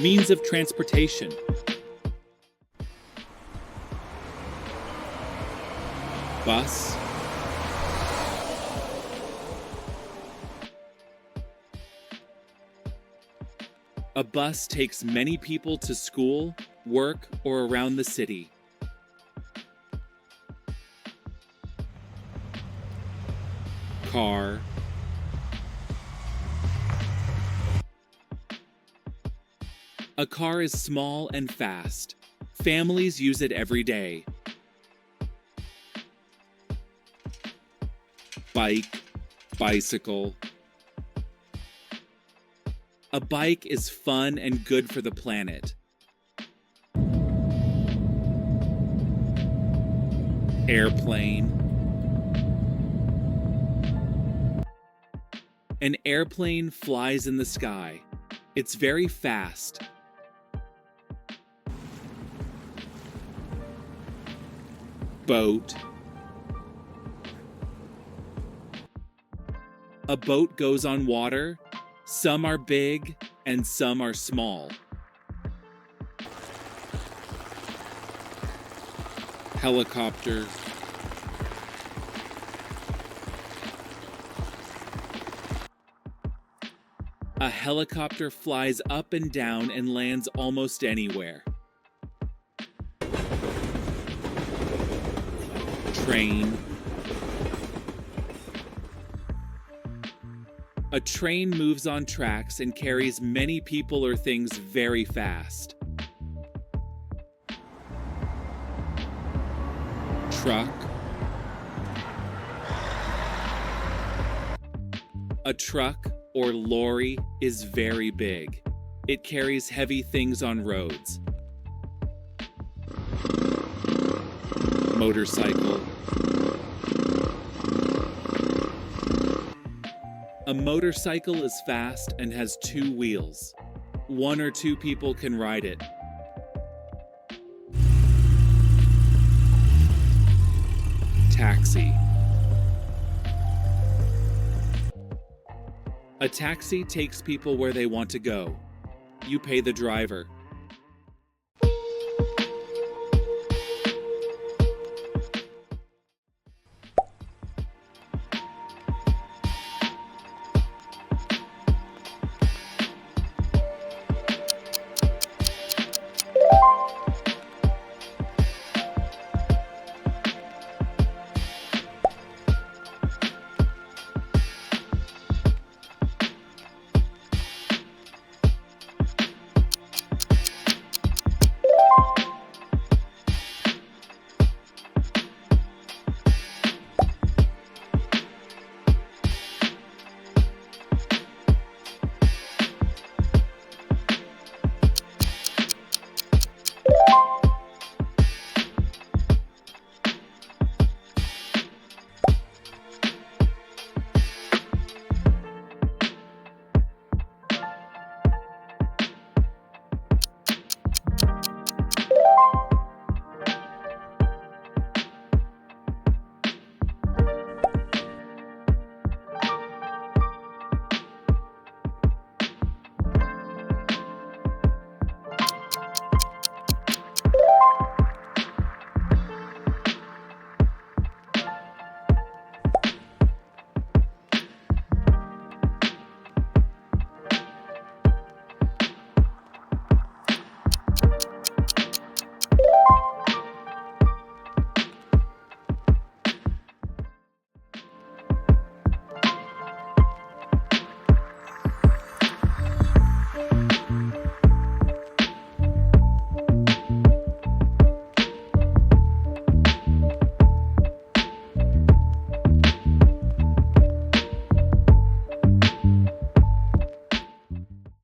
Means of transportation. Bus. A bus takes many people to school, work, or around the city. Car. A car is small and fast. Families use it every day. Bike, bicycle. A bike is fun and good for the planet. Airplane. An airplane flies in the sky. It's very fast. Boat. A boat goes on water. Some are big and some are small. Helicopter. A helicopter flies up and down and lands almost anywhere. Train. A train moves on tracks and carries many people or things very fast. Truck. A truck or lorry is very big. It carries heavy things on roads. Motorcycle. A motorcycle is fast and has 2 wheels. 1 or 2 people can ride it. Taxi. A taxi takes people where they want to go. You pay the driver.